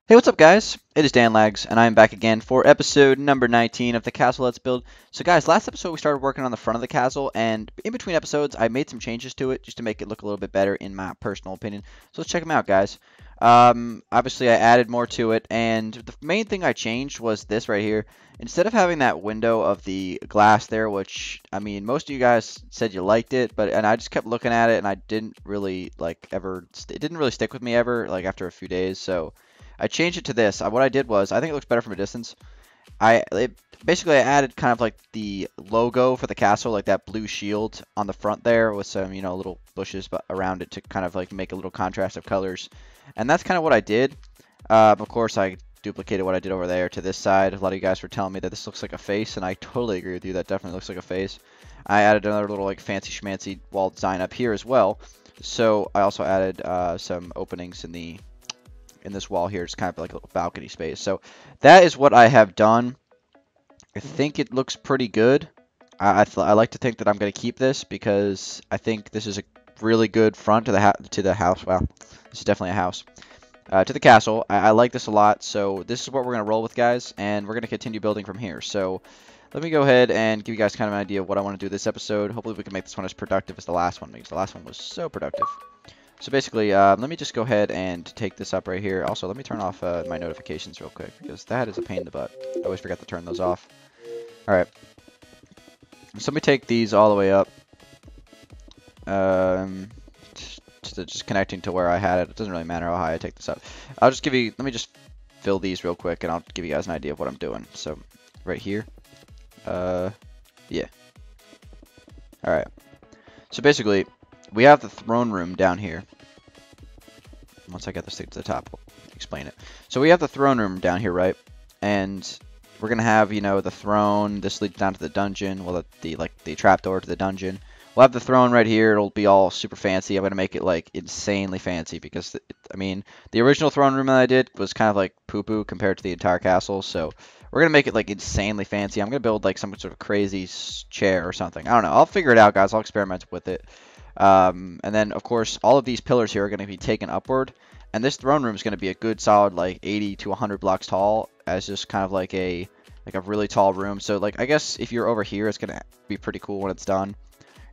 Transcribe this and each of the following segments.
Hey, what's up, guys? It is Dan Lags, and I'm back again for episode number 19 of the Castle Let's Build. So, guys, last episode we started working on the front of the castle, and in between episodes, I made some changes to it just to make it look a little bit better, in my personal opinion. So let's check them out, guys. Obviously, I added more to it, and the main thing I changed was this right here. Instead of having that window of the glass there, which, I mean, most of you guys said you liked it, and I just kept looking at it, and I didn't really, it didn't really stick with me ever, like, after a few days, so I changed it to this. What I did was, I think it looks better from a distance. Basically I added kind of like the logo for the castle, like that blue shield on the front there with some, little bushes around it to kind of like make a little contrast of colors. And that's kind of what I did. Of course, I duplicated what I did over there to this side. A lot of you guys were telling me that this looks like a face, and I totally agree with you. That definitely looks like a face. I added another little like fancy schmancy wall design up here as well. So I also added some openings in this wall here. It's kind of like a little balcony space. So that is what I have done. I think it looks pretty good. I like to think that I'm going to keep this because I think this is a really good front to the house. Wow, this is definitely a house. To the castle. I like this a lot. So this is what we're going to roll with, guys, and we're going to continue building from here. So let me go ahead and give you guys kind of an idea of what I want to do this episode. Hopefully we can make this one as productive as the last one, because the last one was so productive. So basically, let me just go ahead and take this up right here. Also, let me turn off my notifications real quick, because that is a pain in the butt. I always forget to turn those off. Alright. So let me take these all the way up. Just connecting to where I had it. It doesn't really matter how high I take this up. Let me just fill these real quick, and I'll give you guys an idea of what I'm doing. So, right here. Yeah. Alright. So basically, we have the throne room down here. Once I get this thing to the top, I'll explain it. So we have the throne room down here, right? And we're gonna have, the throne. This leads down to the dungeon. Well, the trapdoor to the dungeon. We'll have the throne right here. It'll be all super fancy. I'm gonna make it like insanely fancy because, I mean, the original throne room that I did was kind of like poo-poo compared to the entire castle. So we're gonna make it like insanely fancy. I'm gonna build like some sort of crazy chair or something. I don't know. I'll figure it out, guys. I'll experiment with it. And then, of course, all of these pillars here are going to be taken upward. And this throne room is going to be a good solid, like, 80 to 100 blocks tall as just kind of like a really tall room. So, like, I guess if you're over here, it's going to be pretty cool when it's done.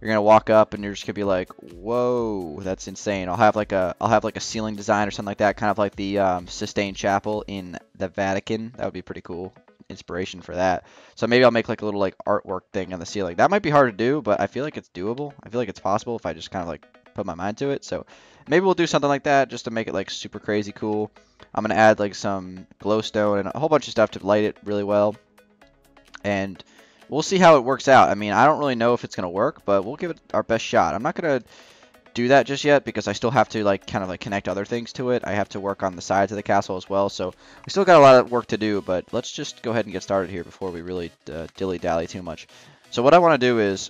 You're going to walk up and you're just going to be like, whoa, that's insane. I'll have like a ceiling design or something like that, kind of like the Sistine Chapel in the Vatican. That would be pretty cool. Inspiration for that. So maybe I'll make like a little like artwork thing on the ceiling. That might be hard to do, but I feel like it's doable. I feel like it's possible if I just kind of like put my mind to it. So maybe we'll do something like that just to make it like super crazy cool. I'm gonna add like some glowstone and a whole bunch of stuff to light it really well, and we'll see how it works out. I mean, I don't really know if it's gonna work, but we'll give it our best shot. I'm not gonna do that just yet because I still have to like kind of like connect other things to it. I have to work on the sides of the castle as well, so we still got a lot of work to do, but let's just go ahead and get started here before we really dilly-dally too much. So what I want to do is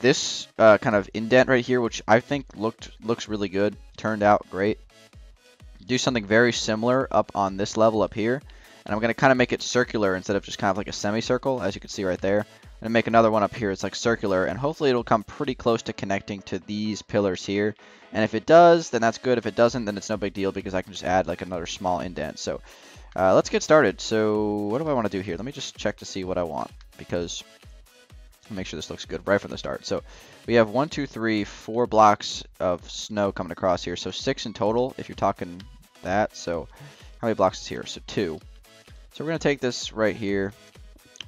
this kind of indent right here, which I think looks really good, turned out great. Do something very similar up on this level up here, and I'm going to kind of make it circular instead of just kind of like a semicircle, as you can see right there. And make another one up here. It's like circular, and hopefully it'll come pretty close to connecting to these pillars here. And if it does, then that's good. If it doesn't, then it's no big deal because I can just add like another small indent. So let's get started. So what do I want to do here? Let me just check to see what I want, because I'll make sure this looks good right from the start. So we have 1, 2, 3, 4 blocks of snow coming across here. So 6 in total if you're talking that. So how many blocks is here? So 2. So we're going to take this right here.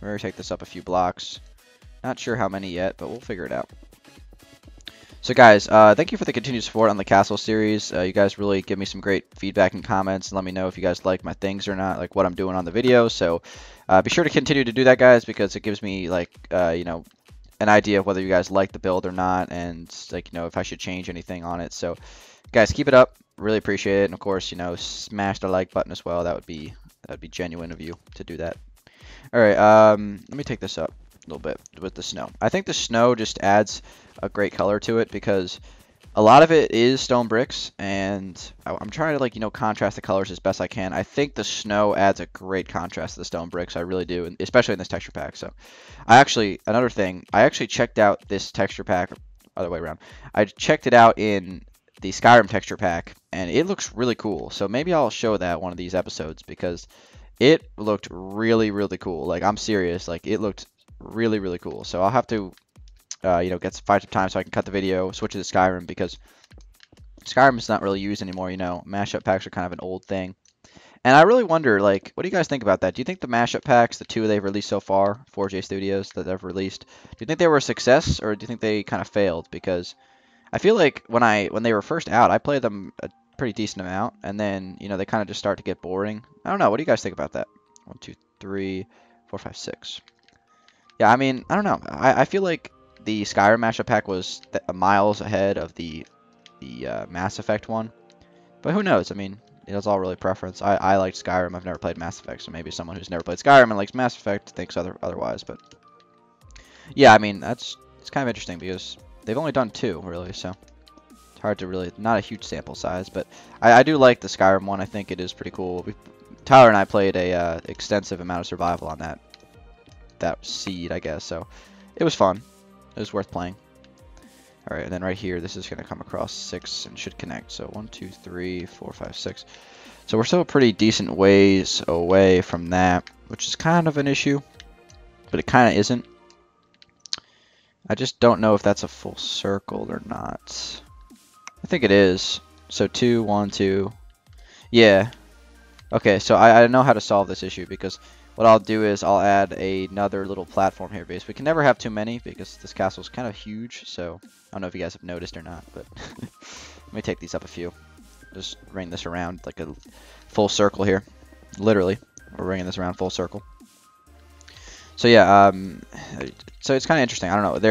We're going to take this up a few blocks. Not sure how many yet, but we'll figure it out. So guys, thank you for the continued support on the Castle series. You guys really give me some great feedback and comments, and let me know if you guys like my things or not, like what I'm doing on the video. So be sure to continue to do that, guys, because it gives me like an idea of whether you guys like the build or not, and like if I should change anything on it. So guys, keep it up. Really appreciate it, and of course smash the like button as well. That would be genuine of you to do that. All right, let me take this up a little bit with the snow. I think the snow just adds a great color to it because a lot of it is stone bricks, and I'm trying to like contrast the colors as best I can. I think the snow adds a great contrast to the stone bricks. I really do, and especially in this texture pack. So another thing, I actually checked out this texture pack, other way around. I checked it out in the Skyrim texture pack, and it looks really cool. So maybe I'll show that one of these episodes because it looked really, really cool. Like, I'm serious. Like, it looked really, really cool. So I'll have to, find some time so I can cut the video, switch it to Skyrim because Skyrim is not really used anymore. Mashup packs are kind of an old thing. And I really wonder, like, what do you guys think about that? Do you think the mashup packs, the two they've released so far, 4J Studios that they've released, do you think they were a success or do you think they kind of failed? Because I feel like when they were first out, I played them a pretty decent amount, and then they kind of just start to get boring. I don't know. What do you guys think about that? 1, 2, 3, 4, 5, 6. Yeah, I mean, I don't know. I feel like the Skyrim mashup pack was miles ahead of the Mass Effect one, but who knows? I mean, it's all really preference. I liked Skyrim. I've never played Mass Effect, so maybe someone who's never played Skyrim and likes Mass Effect thinks otherwise. But yeah, I mean, it's kind of interesting because they've only done 2, really, so it's hard to really, not a huge sample size, but I do like the Skyrim one. I think it is pretty cool. Tyler and I played a extensive amount of survival on that seed, I guess, so it was fun. It was worth playing. All right, and then right here, this is going to come across 6 and should connect. So 1, 2, 3, 4, 5, 6. So we're still a pretty decent ways away from that, which is kind of an issue, but it kind of isn't. I just don't know if that's a full circle or not. I think it is. So 2, 1, 2. Yeah. Okay, so I know how to solve this issue because what I'll do is I'll add another little platform here because we can never have too many because this castle is kind of huge. So I don't know if you guys have noticed or not, but let me take these up a few. Just ring this around like a full circle here. Literally, we're ringing this around full circle. So yeah, so it's kind of interesting. I don't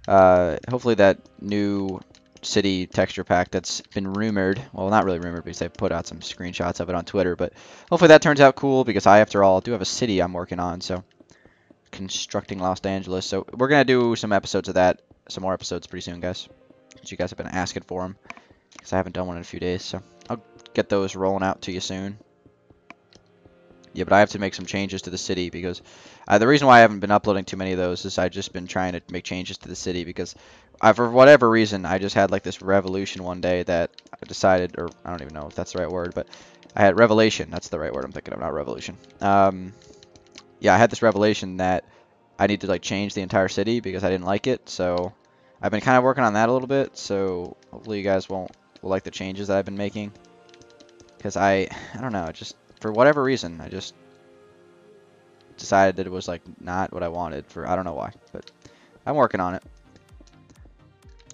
know. Hopefully that new city texture pack that's been rumored, well, not really rumored because they put out some screenshots of it on Twitter, but hopefully that turns out cool because after all, do have a city I'm working on, so constructing Los Angeles. So we're going to do some episodes of that, some more episodes pretty soon, guys, because you guys have been asking for them because I haven't done one in a few days, so I'll get those rolling out to you soon. Yeah, but I have to make some changes to the city because the reason why I haven't been uploading too many of those is I've just been trying to make changes to the city because for whatever reason, I just had like this revolution one day that I decided, or I don't even know if that's the right word, but I had revelation. That's the right word I'm thinking of, not revolution. Yeah, I had this revelation that I need to like change the entire city because I didn't like it. So I've been kind of working on that a little bit. So hopefully you guys will like the changes that I've been making because I don't know, just for whatever reason, I just decided that it was like not what I wanted I don't know why, but I'm working on it.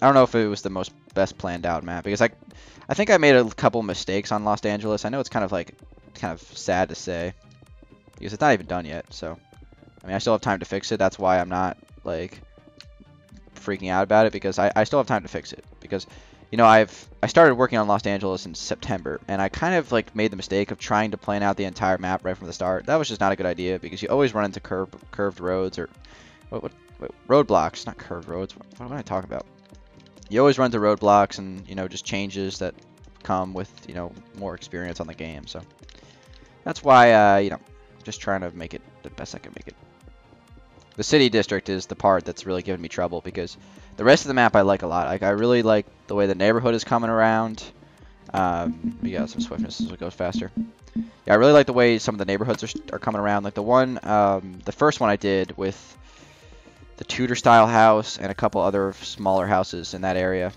I don't know if it was the best planned out map because I think I made a couple mistakes on Los Angeles. I know it's kind of sad to say because it's not even done yet. So I mean, I still have time to fix it. That's why I'm not like freaking out about it because I still have time to fix it because I started working on Los Angeles in September and I kind of like made the mistake of trying to plan out the entire map right from the start. That was just not a good idea because you always run into curved roads or roadblocks, not curved roads. What am I talking about? You always run into roadblocks and, just changes that come with, more experience on the game. So that's why, just trying to make it the best I can make it. The city district is the part that's really giving me trouble because the rest of the map I like a lot. I really like the way the neighborhood is coming around. We got some swiftness as it goes faster. Yeah, I really like the way some of the neighborhoods are coming around. Like the first one I did with the Tudor style house and a couple other smaller houses in that area.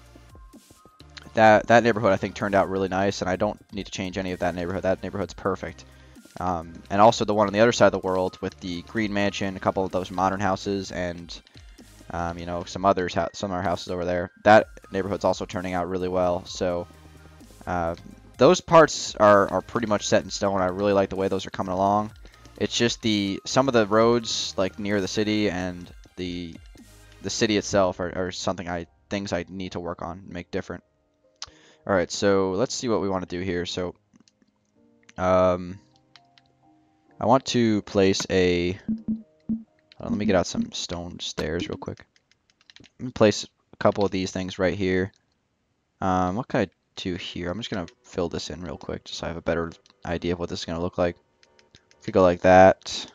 That neighborhood I think turned out really nice, and I don't need to change any of that neighborhood. That neighborhood's perfect. And also the one on the other side of the world with the Green Mansion, a couple of those modern houses, and some other houses over there. That neighborhood's also turning out really well. So those parts are pretty much set in stone. I really like the way those are coming along. It's just some of the roads like near the city and the city itself are things I need to work on and make different. All right, so let's see what we want to do here. So I want to place let me get out some stone stairs real quick. Let me place a couple of these things right here. What can I do here? I'm just gonna fill this in real quick just so I have a better idea of what this is gonna look like. Could go like that.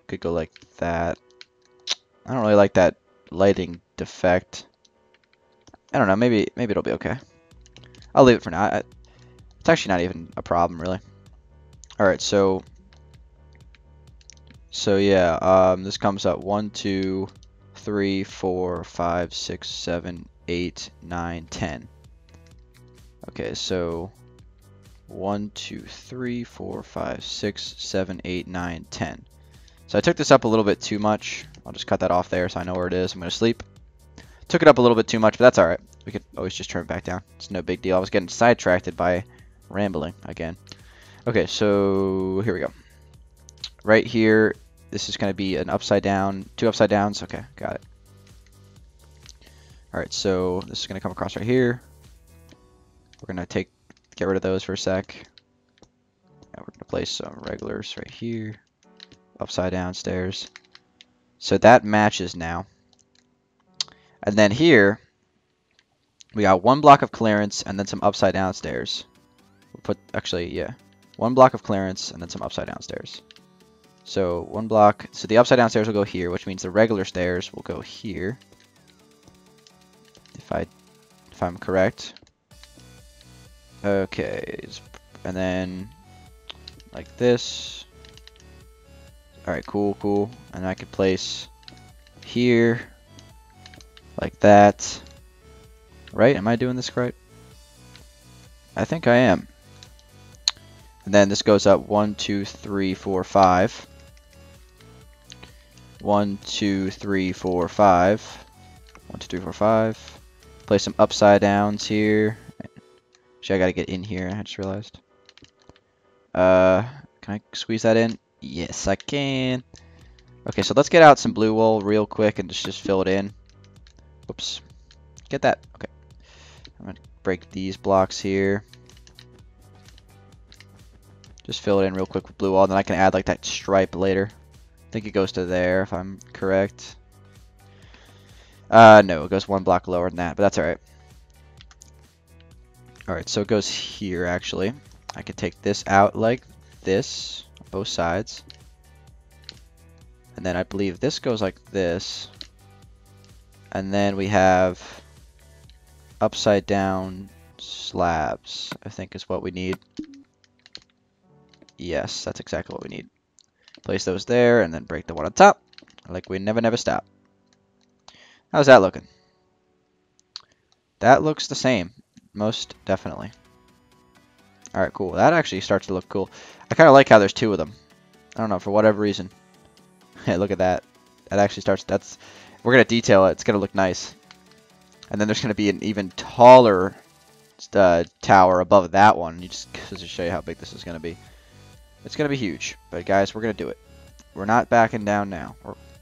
Could go like that. I don't really like that lighting defect. I don't know. Maybe it'll be okay. I'll leave it for now. It's actually not even a problem, really. All right, so yeah, this comes up 1, 2, 3, 4, 5, 6, 7, 8, 9, 10. Okay, so 1, 2, 3, 4, 5, 6, 7, 8, 9, 10. So I took this up a little bit too much. I'll just cut that off there so I know where it is. I'm going to sleep. Took it up a little bit too much, but that's alright. We could always just turn it back down. It's no big deal. I was getting sidetracked by rambling again. Okay, so here we go. Right here, this is going to be an upside down, 2 upside downs. Okay, got it. Alright, so this is going to come across right here. We're going to get rid of those for a sec. We're going to place some regulars right here. Upside down stairs. So that matches now. And then here, we got 1 block of clearance and then some upside down stairs. We'll put, actually, yeah. 1 block of clearance and then some upside down stairs. So 1 block, so the upside down stairs will go here, which means the regular stairs will go here. If I'm correct. Okay, and then like this. Alright, cool. And I could place here, like that. Right? Am I doing this right? I think I am. And then this goes up 1, 2, 3, 4, 5. 1, 2, 3, 4, 5. 1, 2, 3, 4, 5. Place some upside downs here. Actually, I gotta get in here. I just realized. Can I squeeze that in? Yes, I can. Okay, so let's get out some blue wool real quick and just fill it in. Whoops. Get that. Okay. I'm gonna break these blocks here. Just fill it in real quick with blue wool, and then I can add like that stripe later. I think it goes to there if I'm correct. No, it goes 1 block lower than that, but that's alright. Alright, so it goes here actually. I could take this out like this, both sides. And then I believe this goes like this. And then we have upside down slabs, I think is what we need. Yes, that's exactly what we need. Place those there and then break the one on top. Like we never stop. How's that looking? That looks the same. Most definitely. Alright, cool. That actually starts to look cool. I kind of like how there's 2 of them. I don't know, for whatever reason. Hey, look at that. That actually starts... We're going to detail it. It's going to look nice. And then there's going to be an even taller tower above that one. Just to show you how big this is going to be. It's going to be huge. But guys, we're going to do it. We're not backing down now.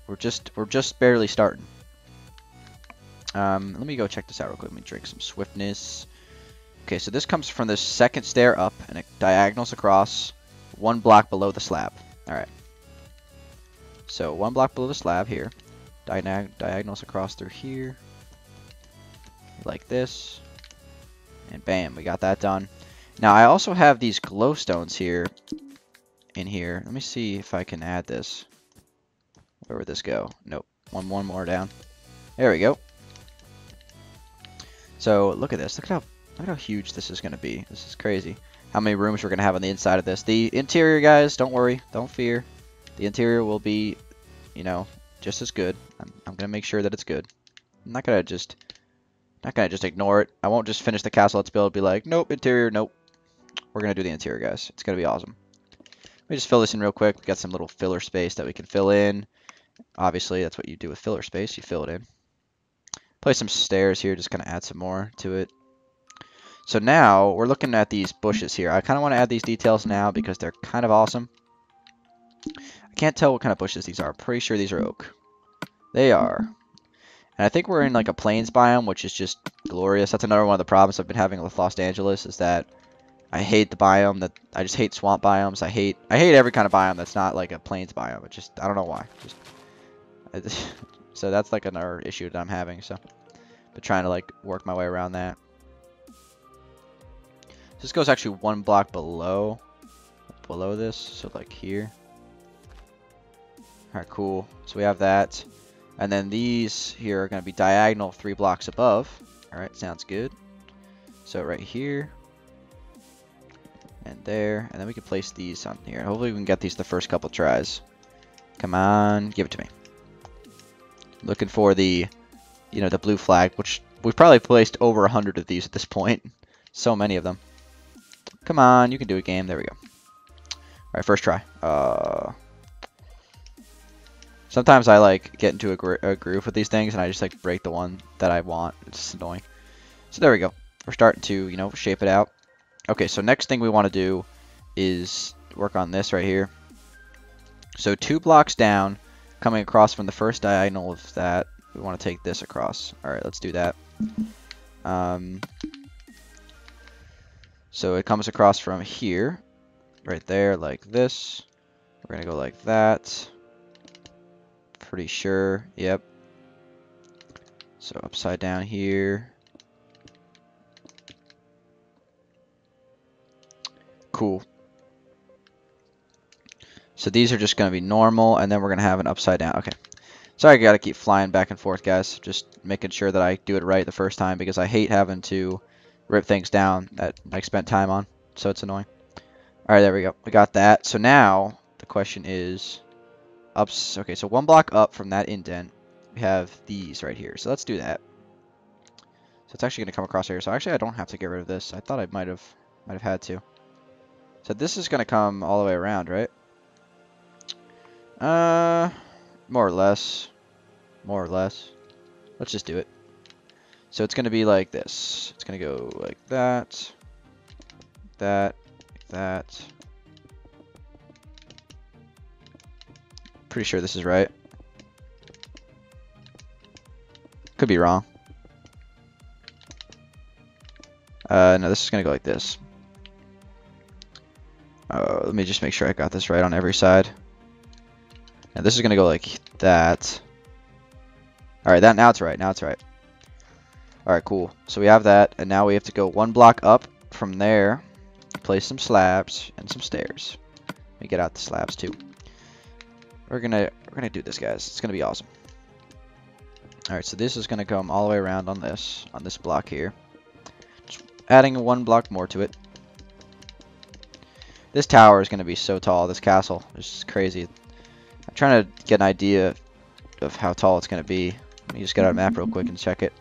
We're just barely starting. Let me go check this out real quick. Let me drink some swiftness. Okay, so this comes from the second stair up, and it diagonals across 1 block below the slab. Alright. So 1 block below the slab here. Diagonals across through here. Like this. And bam, we got that done. Now, I also have these glowstones here. In here. Let me see if I can add this. Where would this go? Nope. One more down. There we go. So, look at this. Look at how huge this is going to be. This is crazy. How many rooms we're going to have on the inside of this. The interior, guys, don't worry. Don't fear. The interior will be, you know, just as good. I'm going to make sure that it's good. I'm not going to just ignore it. I won't just finish the castle let's build. Be like, nope, interior, nope. We're going to do the interior, guys. It's going to be awesome. Let me just fill this in real quick. We got some little filler space that we can fill in. Obviously, that's what you do with filler space. You fill it in. Place some stairs here. Just kind of add some more to it. So now, we're looking at these bushes here. I kind of want to add these details now because they're kind of awesome. I can't tell what kind of bushes these are. I'm pretty sure these are oak. They are. And I think we're in like a plains biome, which is just glorious. That's another one of the problems I've been having with Los Angeles is that I hate the biome. I just hate swamp biomes. I hate every kind of biome that's not like a plains biome. It just, I don't know why. So that's like another issue that I'm having. So, but trying to like work my way around that. This goes actually 1 block below this, so like here. Alright, cool. So we have that. And then these here are going to be diagonal 3 blocks above. Alright, sounds good. So right here, and there, and then we can place these on here. Hopefully we can get these the first couple tries. Come on, give it to me. Looking for the, you know, the blue flag, which we've probably placed over 100 of these at this point. So many of them. Come on, you can do it, game. There we go. Alright, first try. Sometimes I like get into a groove with these things and I just like break the one that I want. It's just annoying. So there we go. We're starting to, you know, shape it out. Okay, so next thing we want to do is work on this right here. So 2 blocks down, coming across from the first diagonal of that, we want to take this across. Alright, let's do that. So it comes across from here, right there, like this. We're going to go like that. Pretty sure, yep. So upside down here. Cool. So these are just going to be normal, and then we're going to have an upside down. Okay. Sorry, I got to keep flying back and forth, guys. Just making sure that I do it right the first time, because I hate having to rip things down that I spent time on. So it's annoying. Alright, there we go. We got that. So now, the question is... Okay, so 1 block up from that indent, we have these right here. So let's do that. So it's actually going to come across here. So actually, I don't have to get rid of this. I thought I might have had to. So this is going to come all the way around, right? More or less. More or less. Let's just do it. So it's going to be like this. It's going to go like that. That. That. Pretty sure this is right. Could be wrong. No, this is going to go like this. Let me just make sure I got this right on every side. Now this is going to go like that. Alright, now it's right. Now it's right. Alright, cool. So we have that, and now we have to go 1 block up from there. Place some slabs and some stairs. Let me get out the slabs too. We're gonna do this, guys. It's gonna be awesome. Alright, so this is gonna come all the way around on this block here. Just adding 1 block more to it. This tower is gonna be so tall, this castle. It's just crazy. I'm trying to get an idea of how tall it's gonna be. Let me just get out a map real quick and check it.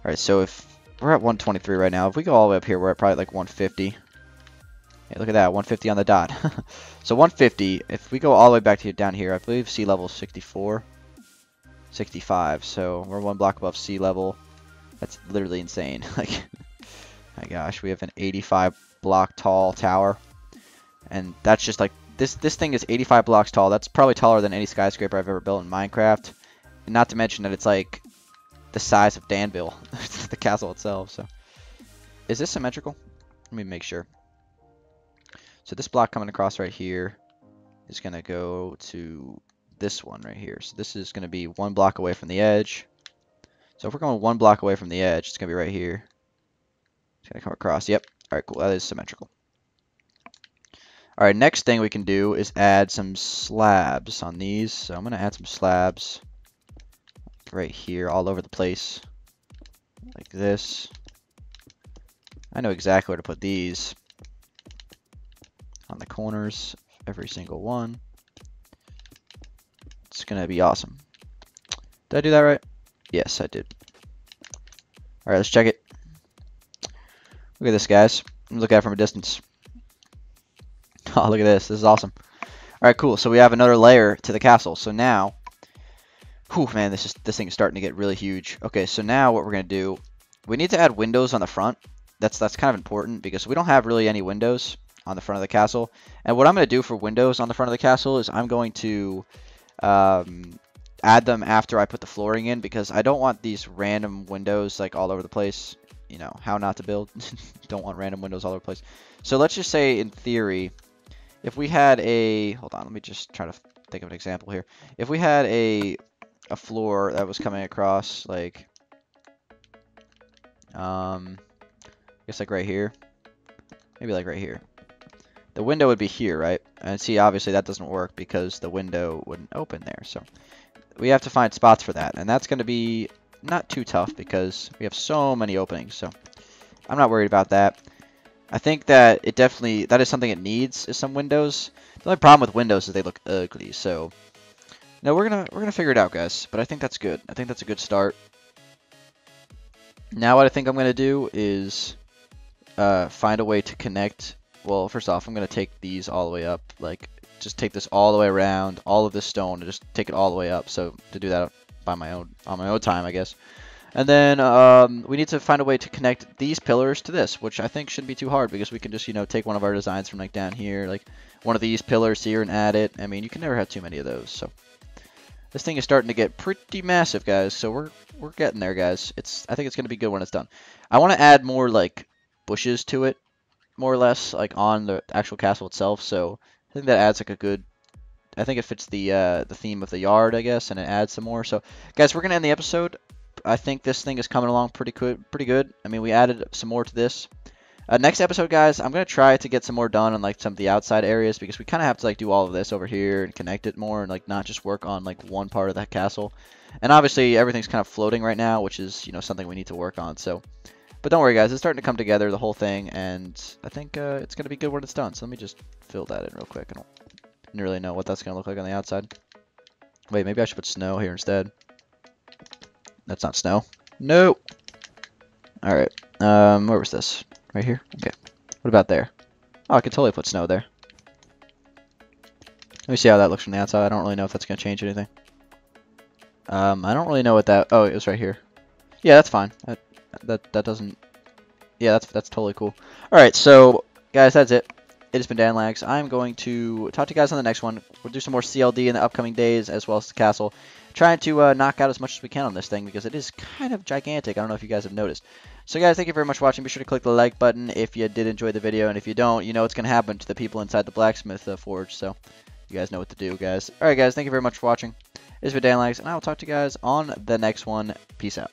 Alright, so if we're at 123 right now, if we go all the way up here, we're at probably like 150. Hey, look at that, 150 on the dot. So 150, if we go all the way back to down here, I believe sea level is 64, 65. So we're 1 block above sea level. That's literally insane. Like, my gosh, we have an 85 block tall tower, and that's just like this thing is 85 blocks tall. That's probably taller than any skyscraper I've ever built in Minecraft. And not to mention that it's like the size of Danville, the castle itself. So, is this symmetrical? Let me make sure. So this block coming across right here is going to go to this one right here. So this is going to be 1 block away from the edge. So if we're going 1 block away from the edge, it's going to be right here. It's going to come across. Yep. All right, cool. That is symmetrical. All right, next thing we can do is add some slabs on these. So I'm going to add some slabs right here all over the place like this. I know exactly where to put these. On the corners of every single one. It's gonna be awesome. Did I do that right? Yes, I did. Alright, let's check it. Look at this, guys. Look at it from a distance. Oh, look at this. This is awesome. Alright, cool. So we have another layer to the castle. So now, whew, man, this thing is starting to get really huge. Okay, so now what we're gonna do, we need to add windows on the front. That's kind of important because we don't have really any windows on the front of the castle. And what I'm going to do for windows on the front of the castle is I'm going to add them after I put the flooring in, because I don't want these random windows like all over the place. You know, how not to build. Don't want random windows all over the place. So let's just say, in theory, if we had a... Hold on, let me just try to think of an example here. If we had a floor that was coming across, like... I guess like right here. Maybe like right here. The window would be here, right? And see, obviously that doesn't work because the window wouldn't open there. So we have to find spots for that. And that's going to be not too tough because we have so many openings, so I'm not worried about that. I think that that is something it needs, is some windows. The only problem with windows is they look ugly, so no, we're gonna figure it out, guys. But I think that's good. I think that's a good start. Now what I think I'm gonna do is find a way to connect. Well, first off, I'm gonna take these all the way up, like just take this all the way around, all of this stone, and just take it all the way up. So to do that on my own time, I guess. And then we need to find a way to connect these pillars to this, which I think shouldn't be too hard because we can just, you know, take one of our designs from like down here, like one of these pillars here, and add it. I mean, you can never have too many of those. So this thing is starting to get pretty massive, guys. So we're getting there, guys. I think it's gonna be good when it's done. I want to add more like bushes to it, more or less, like on the actual castle itself. So I think that adds like a good. I think it fits the theme of the yard, I guess, and it adds some more. So guys, we're gonna end the episode. I think this thing is coming along pretty good. I mean, we added some more to this. Next episode, guys, I'm gonna try to get some more done on like some of the outside areas because we kind of have to like do all of this over here and connect it more and like not just work on like one part of that castle. And obviously everything's kind of floating right now, which is, you know, something we need to work on. So, but don't worry, guys, it's starting to come together, the whole thing, and I think it's gonna be good when it's done. So let me just fill that in real quick. I don't really know what that's gonna look like on the outside. Wait, maybe I should put snow here instead. That's not snow. No. All right. Where was this? Right here? Okay. What about there? Oh, I could totally put snow there. Let me see how that looks from the outside. I don't really know if that's going to change anything. I don't really know what that... Oh, it was right here. Yeah, that's fine. That doesn't... Yeah, that's totally cool. Alright, so, guys, that's it. It has been Danlags. I'm going to talk to you guys on the next one. We'll do some more CLD in the upcoming days, as well as the castle. Trying to knock out as much as we can on this thing, because it is kind of gigantic. I don't know if you guys have noticed. So guys, thank you very much for watching. Be sure to click the like button if you did enjoy the video, and if you don't, you know what's going to happen to the people inside the blacksmith forge, so you guys know what to do, guys. Alright guys, thank you very much for watching. This has been Danlags, and I will talk to you guys on the next one. Peace out.